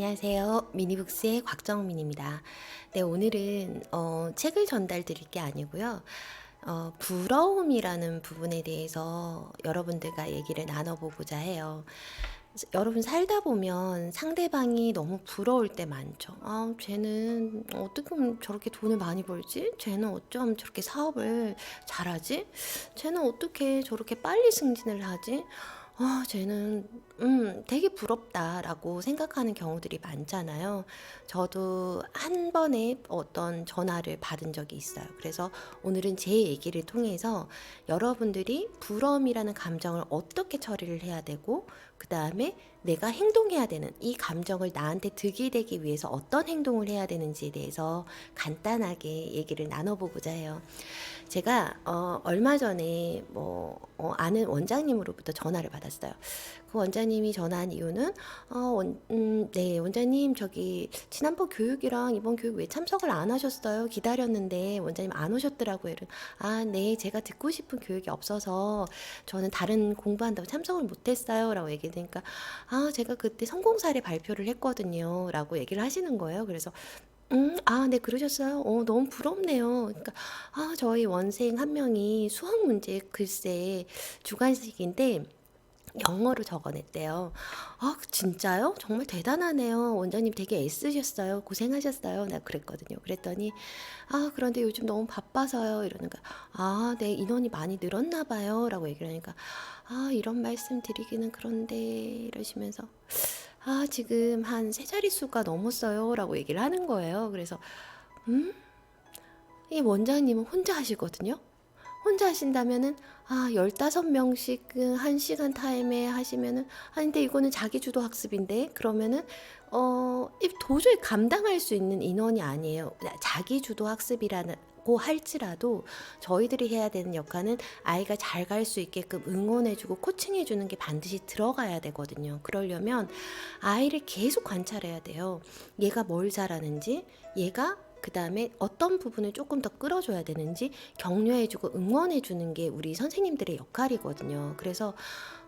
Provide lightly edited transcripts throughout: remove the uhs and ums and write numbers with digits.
안녕하세요. 미니북스의 곽정민입니다. 네, 오늘은 책을 전달 드릴 게 아니고요. 부러움이라는 부분에 대해서 여러분들과 얘기를 나눠보고자 해요. 여러분 살다 보면 상대방이 너무 부러울 때 많죠. 아, 쟤는 어떻게 하면 저렇게 돈을 많이 벌지? 쟤는 어쩜 저렇게 사업을 잘하지? 쟤는 어떻게 저렇게 빨리 승진을 하지? 아, 쟤는 되게 부럽다라고 생각하는 경우들이 많잖아요. 저도 한 번에 어떤 전화를 받은 적이 있어요. 그래서 오늘은 제 얘기를 통해서 여러분들이 부러움이라는 감정을 어떻게 처리를 해야 되고, 그 다음에 내가 행동해야 되는 이 감정을 나한테 득이 되기 위해서 어떤 행동을 해야 되는지에 대해서 간단하게 얘기를 나눠보고자 해요. 제가 얼마 전에 아는 원장님으로부터 전화를 받았어요. 그 원장님이 전화한 이유는 네, 원장님 저기 지난번 교육이랑 이번 교육 왜 참석을 안 하셨어요? 기다렸는데 원장님 안 오셨더라고요. 아, 네, 제가 듣고 싶은 교육이 없어서 저는 다른 공부한다고 참석을 못했어요. 라고 얘기하니까 아, 제가 그때 성공 사례 발표를 했거든요. 라고 얘기를 하시는 거예요. 그래서 아, 네, 그러셨어요? 너무 부럽네요. 그러니까, 아, 저희 원생 한 명이 수학 문제 글쎄 주관식인데 영어로 적어냈대요. 아, 진짜요? 정말 대단하네요. 원장님 되게 애쓰셨어요. 고생하셨어요. 나 그랬거든요. 그랬더니, 아, 그런데 요즘 너무 바빠서요. 이러는 거야. 아, 네, 인원이 많이 늘었나 봐요. 라고 얘기를 하니까, 아, 이런 말씀 드리기는 그런데, 이러시면서, 아, 지금 한 세 자릿수가 넘었어요. 라고 얘기를 하는 거예요. 그래서, 음? 이 원장님은 혼자 하시거든요. 혼자 하신다면은 15명씩 그 1시간 타임에 하시면은 근데 이거는 자기 주도 학습인데 그러면은 이 도저히 감당할 수 있는 인원이 아니에요. 자기 주도 학습이라고 할지라도 저희들이 해야 되는 역할은 아이가 잘 갈 수 있게끔 응원해주고 코칭해주는 게 반드시 들어가야 되거든요. 그러려면 아이를 계속 관찰해야 돼요. 얘가 뭘 잘하는지, 얘가 그 다음에 어떤 부분을 조금 더 끌어줘야 되는지 격려해주고 응원해주는 게 우리 선생님들의 역할이거든요. 그래서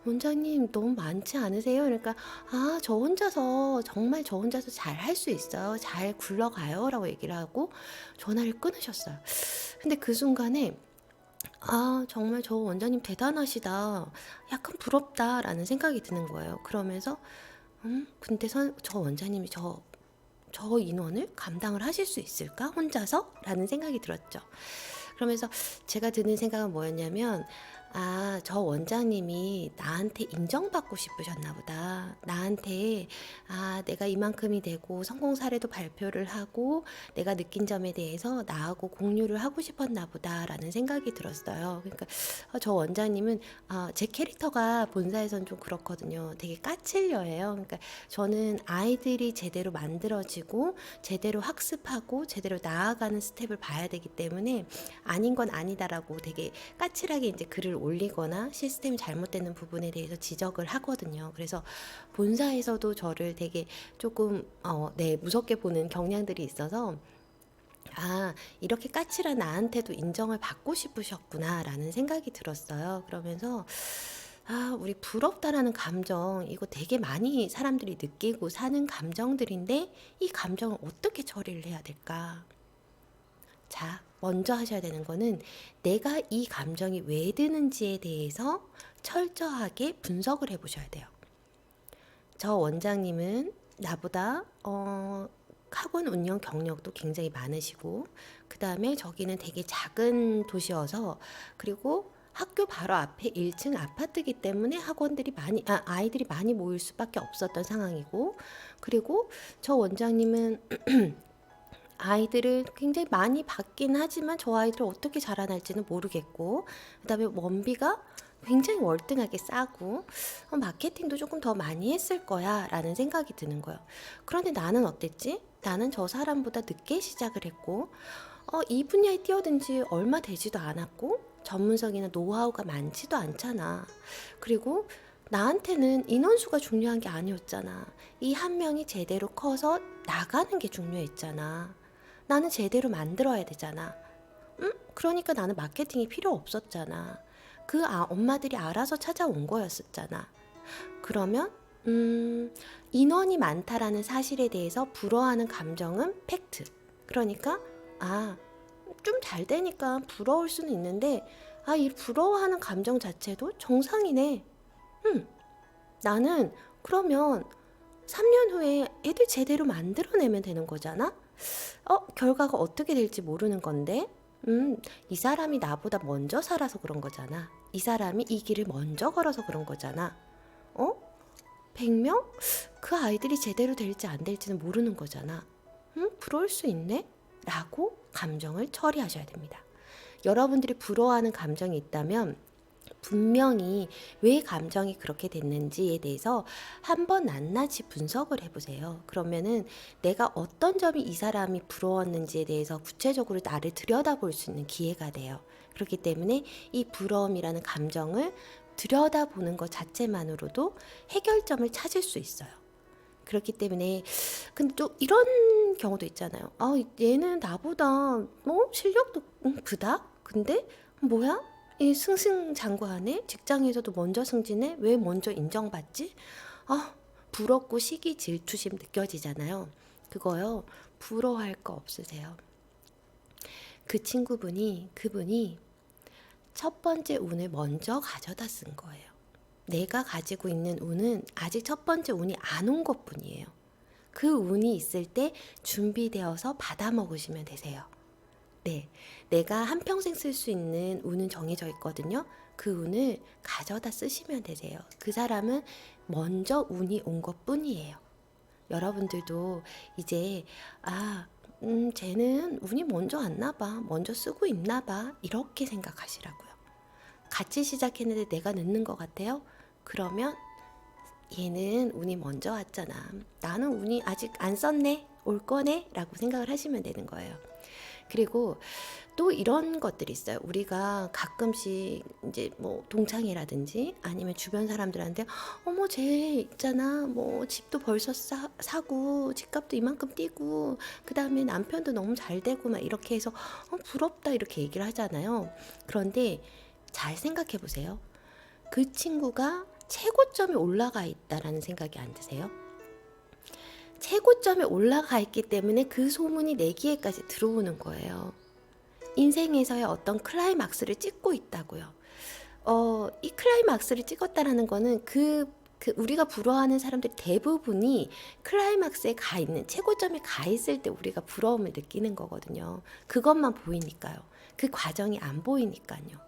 원장님 너무 많지 않으세요? 그러니까 아, 저 혼자서 정말 저 혼자서 잘 할 수 있어요. 잘 굴러가요. 라고 얘기를 하고 전화를 끊으셨어요. 근데 그 순간에 아, 정말 저 원장님 대단하시다. 약간 부럽다라는 생각이 드는 거예요. 그러면서 근데 저 원장님이 저 인원을 감당을 하실 수 있을까? 혼자서? 라는 생각이 들었죠. 그러면서 제가 드는 생각은 뭐였냐면, 아, 저 원장님이 나한테 인정받고 싶으셨나 보다. 나한테, 아, 내가 이만큼이 되고 성공 사례도 발표를 하고 내가 느낀 점에 대해서 나하고 공유를 하고 싶었나 보다라는 생각이 들었어요. 그러니까 저 원장님은 제 캐릭터가 본사에선 좀 그렇거든요. 되게 까칠녀예요. 그러니까 저는 아이들이 제대로 만들어지고 제대로 학습하고 제대로 나아가는 스텝을 봐야 되기 때문에 아닌 건 아니다라고 되게 까칠하게 이제 글을 올리거나 시스템이 잘못되는 부분에 대해서 지적을 하거든요. 그래서 본사에서도 저를 되게 조금 네, 무섭게 보는 경향들이 있어서 아, 이렇게 까칠한 나한테도 인정을 받고 싶으셨구나라는 생각이 들었어요. 그러면서 아, 우리 부럽다라는 감정, 이거 되게 많이 사람들이 느끼고 사는 감정들인데 이 감정을 어떻게 처리를 해야 될까? 자, 먼저 하셔야 되는 거는 내가 이 감정이 왜 드는지에 대해서 철저하게 분석을 해 보셔야 돼요. 저 원장님은 나보다 학원 운영 경력도 굉장히 많으시고 그 다음에 저기는 되게 작은 도시여서 그리고 학교 바로 앞에 1층 아파트이기 때문에 아이들이 많이 모일 수밖에 없었던 상황이고 그리고 저 원장님은 아이들을 굉장히 많이 받긴 하지만 저 아이들을 어떻게 자라날지는 모르겠고 그다음에 원비가 굉장히 월등하게 싸고 마케팅도 조금 더 많이 했을 거야 라는 생각이 드는 거예요. 그런데 나는 어땠지? 나는 저 사람보다 늦게 시작을 했고 이 분야에 뛰어든 지 얼마 되지도 않았고 전문성이나 노하우가 많지도 않잖아. 그리고 나한테는 인원수가 중요한 게 아니었잖아. 이 한 명이 제대로 커서 나가는 게 중요했잖아. 나는 제대로 만들어야 되잖아. 응? 그러니까 나는 마케팅이 필요 없었잖아. 엄마들이 알아서 찾아온 거였었잖아. 그러면 인원이 많다라는 사실에 대해서 부러워하는 감정은 팩트. 그러니까 좀 잘 되니까 부러울 수는 있는데 이 부러워하는 감정 자체도 정상이네. 나는 그러면 3년 후에 애들 제대로 만들어내면 되는 거잖아? 결과가 어떻게 될지 모르는 건데, 이 사람이 나보다 먼저 살아서 그런 거잖아. 이 사람이 이 길을 먼저 걸어서 그런 거잖아. 100명? 그 아이들이 제대로 될지 안 될지는 모르는 거잖아. 부러울 수 있네? 라고 감정을 처리하셔야 됩니다. 여러분들이 부러워하는 감정이 있다면 분명히 왜 감정이 그렇게 됐는지에 대해서 한번 낱낱이 분석을 해보세요. 그러면은 내가 어떤 점이 이 사람이 부러웠는지에 대해서 구체적으로 나를 들여다볼 수 있는 기회가 돼요. 그렇기 때문에 이 부러움이라는 감정을 들여다보는 것 자체만으로도 해결점을 찾을 수 있어요. 그렇기 때문에 근데 또 이런 경우도 있잖아요. 얘는 나보다 실력도 그닥? 근데 뭐야? 이 승승장구하네? 직장에서도 먼저 승진해? 왜 먼저 인정받지? 부럽고 시기 질투심 느껴지잖아요. 그거요. 부러워할 거 없으세요. 그분이 첫 번째 운을 먼저 가져다 쓴 거예요. 내가 가지고 있는 운은 아직 첫 번째 운이 안 온 것뿐이에요. 그 운이 있을 때 준비되어서 받아 먹으시면 되세요. 네, 내가 한평생 쓸 수 있는 운은 정해져 있거든요. 그 운을 가져다 쓰시면 되세요. 그 사람은 먼저 운이 온 것뿐이에요. 여러분들도 이제 쟤는 운이 먼저 왔나 봐. 먼저 쓰고 있나 봐. 이렇게 생각하시라고요. 같이 시작했는데 내가 늦는 것 같아요? 그러면 얘는 운이 먼저 왔잖아. 나는 운이 아직 안 썼네. 올 거네. 라고 생각을 하시면 되는 거예요. 그리고 또 이런 것들이 있어요. 우리가 가끔씩 이제 뭐 동창회라든지 아니면 주변 사람들한테 어머 쟤 있잖아 뭐 집도 벌써 사고 집값도 이만큼 뛰고 그 다음에 남편도 너무 잘 되고 막 이렇게 해서 부럽다 이렇게 얘기를 하잖아요. 그런데 잘 생각해 보세요. 그 친구가 최고점에 올라가 있다라는 생각이 안 드세요? 최고점에 올라가 있기 때문에 그 소문이 내 귀에까지 들어오는 거예요. 인생에서의 어떤 클라이막스를 찍고 있다고요. 이 클라이막스를 찍었다라는 거는 우리가 부러워하는 사람들 대부분이 클라이막스에 가 있는, 최고점에 가 있을 때 우리가 부러움을 느끼는 거거든요. 그것만 보이니까요. 그 과정이 안 보이니까요.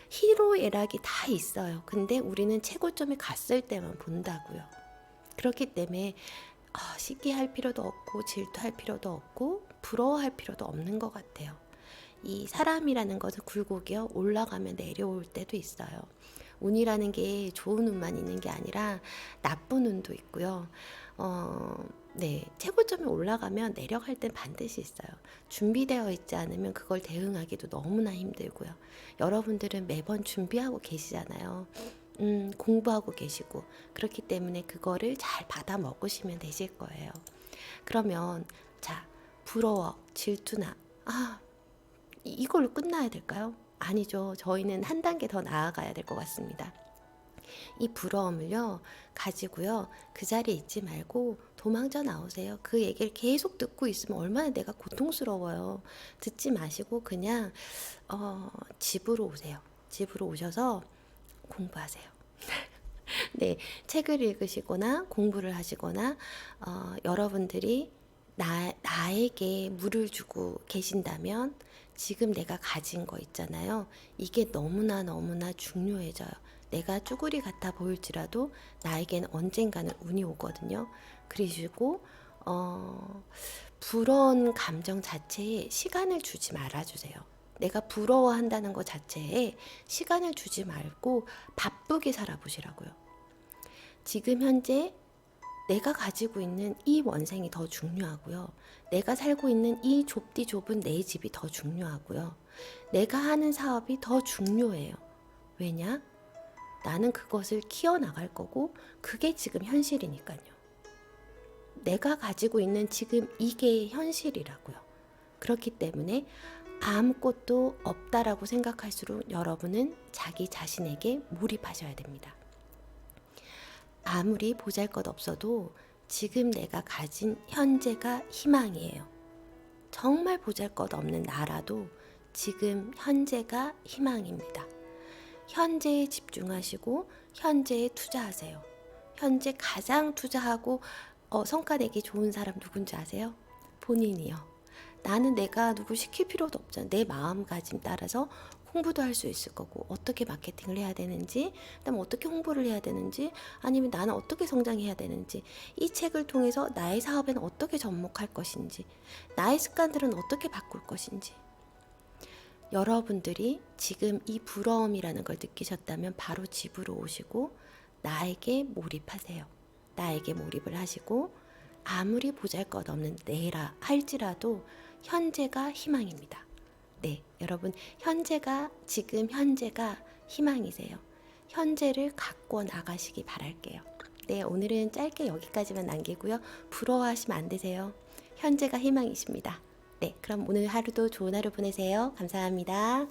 희로애락이 다 있어요. 근데 우리는 최고점에 갔을 때만 본다고요. 그렇기 때문에 시기할 필요도 없고 질투할 필요도 없고 부러워할 필요도 없는 것 같아요. 이 사람이라는 것은 굴곡이요. 올라가면 내려올 때도 있어요. 운이라는 게 좋은 운만 있는 게 아니라 나쁜 운도 있고요. 최고점에 올라가면 내려갈 땐 반드시 있어요. 준비되어 있지 않으면 그걸 대응하기도 너무나 힘들고요. 여러분들은 매번 준비하고 계시잖아요. 공부하고 계시고 그렇기 때문에 그거를 잘 받아 먹으시면 되실 거예요. 그러면 부러워, 질투나 이걸로 끝나야 될까요? 아니죠. 저희는 한 단계 더 나아가야 될 것 같습니다. 이 부러움을요 가지고요 그 자리에 있지 말고 도망쳐 나오세요. 그 얘기를 계속 듣고 있으면 얼마나 내가 고통스러워요. 듣지 마시고 그냥 집으로 오세요. 집으로 오셔서 공부하세요. 네, 책을 읽으시거나 공부를 하시거나 여러분들이 나에게 물을 주고 계신다면 지금 내가 가진 거 있잖아요. 이게 너무나 중요해져요. 내가 쭈구리 같아 보일지라도 나에게는 언젠가는 운이 오거든요. 그리고 부러운 감정 자체에 시간을 주지 말아주세요. 내가 부러워한다는 것 자체에 시간을 주지 말고 바쁘게 살아보시라고요. 지금 현재 내가 가지고 있는 이 원생이 더 중요하고요. 내가 살고 있는 이 좁디 좁은 내 집이 더 중요하고요. 내가 하는 사업이 더 중요해요. 왜냐? 나는 그것을 키워나갈 거고 그게 지금 현실이니까요. 내가 가지고 있는 지금 이게 현실이라고요. 그렇기 때문에 아무것도 없다라고 생각할수록 여러분은 자기 자신에게 몰입하셔야 됩니다. 아무리 보잘것없어도 지금 내가 가진 현재가 희망이에요. 정말 보잘것없는 나라도 지금 현재가 희망입니다. 현재에 집중하시고 현재에 투자하세요. 현재 가장 투자하고 성과 내기 좋은 사람 누군지 아세요? 본인이요. 나는 내가 누구 시킬 필요도 없잖아. 내 마음가짐 따라서 홍보도 할 수 있을 거고, 어떻게 마케팅을 해야 되는지, 그다음에 어떻게 홍보를 해야 되는지, 아니면 나는 어떻게 성장해야 되는지, 이 책을 통해서 나의 사업에는 어떻게 접목할 것인지, 나의 습관들은 어떻게 바꿀 것인지. 여러분들이 지금 이 부러움이라는 걸 느끼셨다면 바로 집으로 오시고 나에게 몰입하세요. 나에게 몰입을 하시고 아무리 보잘것없는 내라 할지라도 현재가 희망입니다. 네, 여러분 지금 현재가 희망이세요. 현재를 갖고 나가시기 바랄게요. 네, 오늘은 짧게 여기까지만 남기고요. 부러워하시면 안 되세요. 현재가 희망이십니다. 네, 그럼 오늘 하루도 좋은 하루 보내세요. 감사합니다.